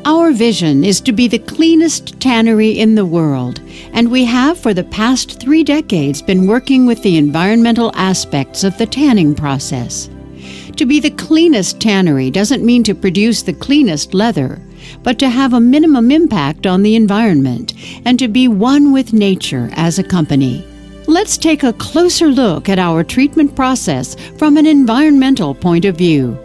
Our vision is to be the cleanest tannery in the world, and we have for the past 3 decades been working with the environmental aspects of the tanning process. To be the cleanest tannery doesn't mean to produce the cleanest leather, but to have a minimum impact on the environment and to be one with nature as a company. Let's take a closer look at our treatment process from an environmental point of view.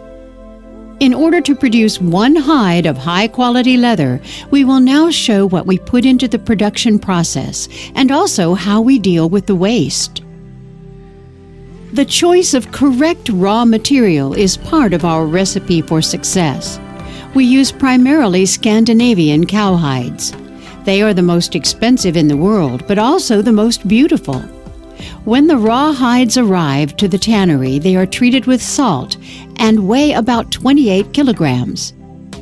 In order to produce 1 hide of high-quality leather, we will now show what we put into the production process and also how we deal with the waste. The choice of correct raw material is part of our recipe for success. We use primarily Scandinavian cowhides. They are the most expensive in the world, but also the most beautiful. When the raw hides arrive to the tannery, they are treated with salt and weigh about 28 kilograms.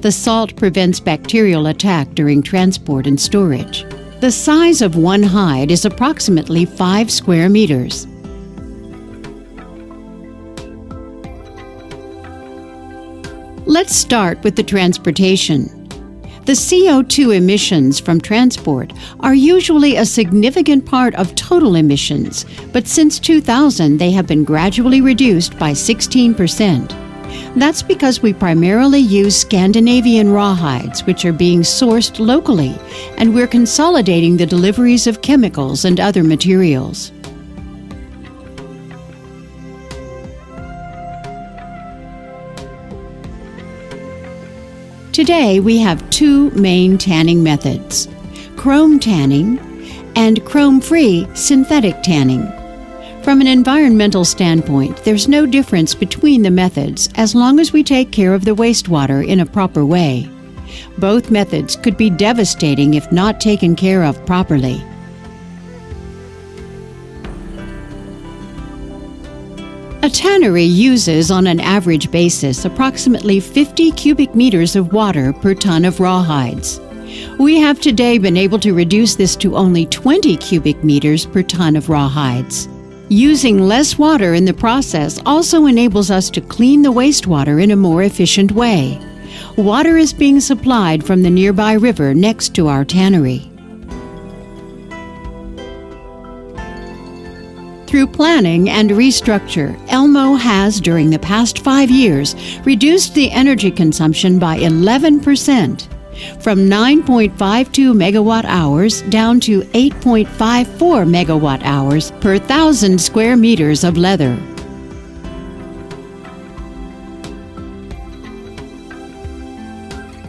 The salt prevents bacterial attack during transport and storage. The size of 1 hide is approximately 5 square meters. Let's start with the transportation. The CO2 emissions from transport are usually a significant part of total emissions, but since 2000 they have been gradually reduced by 16%. That's because we primarily use Scandinavian rawhides, which are being sourced locally, and we're consolidating the deliveries of chemicals and other materials. Today, we have 2 main tanning methods: chrome tanning and chrome-free synthetic tanning. From an environmental standpoint, there's no difference between the methods as long as we take care of the wastewater in a proper way. Both methods could be devastating if not taken care of properly. A tannery uses, on an average basis, approximately 50 cubic meters of water per ton of rawhides. We have today been able to reduce this to only 20 cubic meters per ton of rawhides. Using less water in the process also enables us to clean the wastewater in a more efficient way. Water is being supplied from the nearby river next to our tannery. Through planning and restructure, Elmo has, during the past 5 years, reduced the energy consumption by 11%, from 9.52 megawatt hours down to 8.54 megawatt hours per 1,000 square meters of leather.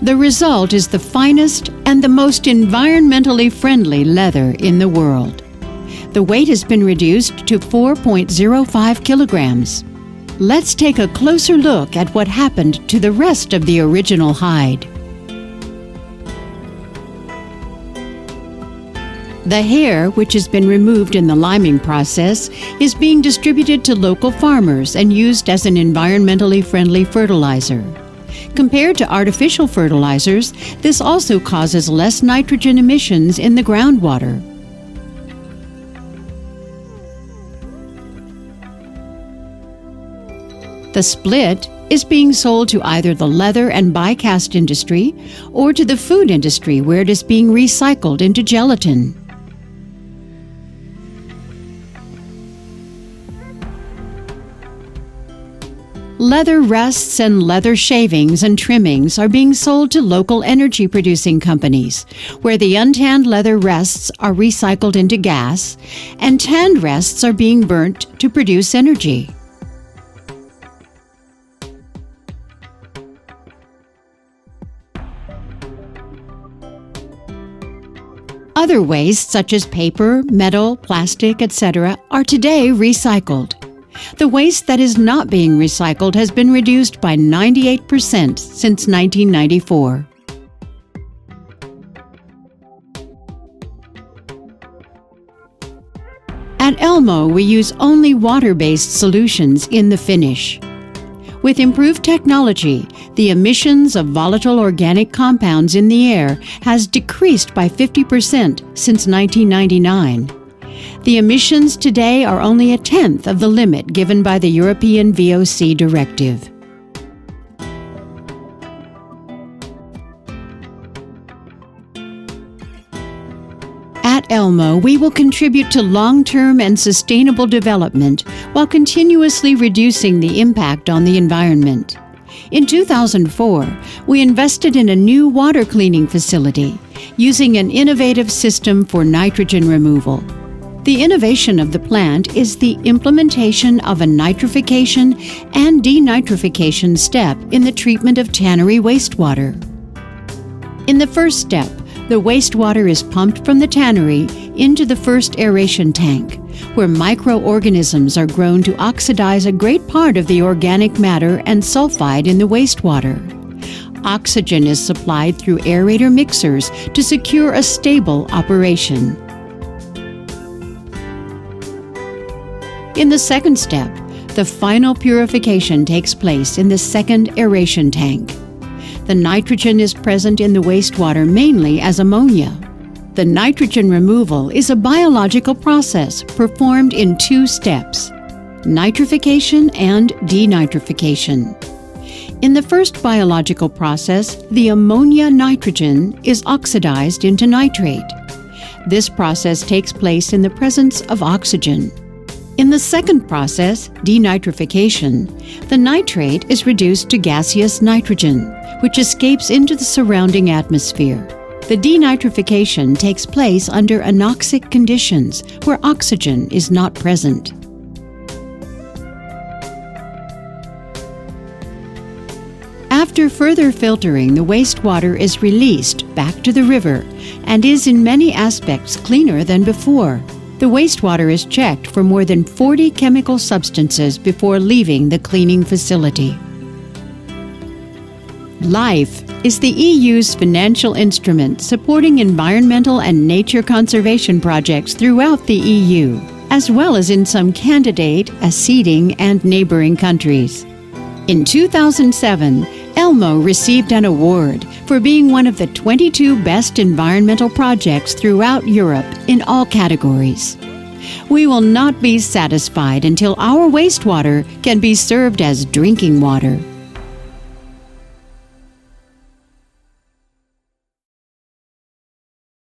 The result is the finest and the most environmentally friendly leather in the world. The weight has been reduced to 4.05 kilograms. Let's take a closer look at what happened to the rest of the original hide. The hair, which has been removed in the liming process, is being distributed to local farmers and used as an environmentally friendly fertilizer. Compared to artificial fertilizers, this also causes less nitrogen emissions in the groundwater. The split is being sold to either the leather and die-cast industry or to the food industry, where it is being recycled into gelatin. Leather rests and leather shavings and trimmings are being sold to local energy-producing companies, where the untanned leather rests are recycled into gas and tanned rests are being burnt to produce energy. Other wastes, such as paper, metal, plastic, etc., are today recycled. The waste that is not being recycled has been reduced by 98% since 1994. At Elmo, we use only water-based solutions in the finish. With improved technology, the emissions of volatile organic compounds in the air has decreased by 50% since 1999. The emissions today are only a tenth of the limit given by the European VOC directive. At Elmo, we will contribute to long-term and sustainable development while continuously reducing the impact on the environment. In 2004, we invested in a new water cleaning facility using an innovative system for nitrogen removal. The innovation of the plant is the implementation of a nitrification and denitrification step in the treatment of tannery wastewater. In the first step, the wastewater is pumped from the tannery into the first aeration tank, where microorganisms are grown to oxidize a great part of the organic matter and sulfide in the wastewater. Oxygen is supplied through aerator mixers to secure a stable operation. In the second step, the final purification takes place in the second aeration tank. The nitrogen is present in the wastewater mainly as ammonia. The nitrogen removal is a biological process performed in two steps: nitrification and denitrification. In the first biological process, the ammonia nitrogen is oxidized into nitrate. This process takes place in the presence of oxygen. In the second process, denitrification, the nitrate is reduced to gaseous nitrogen, which escapes into the surrounding atmosphere. The denitrification takes place under anoxic conditions where oxygen is not present. After further filtering, the wastewater is released back to the river and is in many aspects cleaner than before. The wastewater is checked for more than 40 chemical substances before leaving the cleaning facility. LIFE is the EU's financial instrument supporting environmental and nature conservation projects throughout the EU, as well as in some candidate, acceding, and neighboring countries. In 2007, Elmo received an award for being one of the 22 best environmental projects throughout Europe in all categories. We will not be satisfied until our wastewater can be served as drinking water.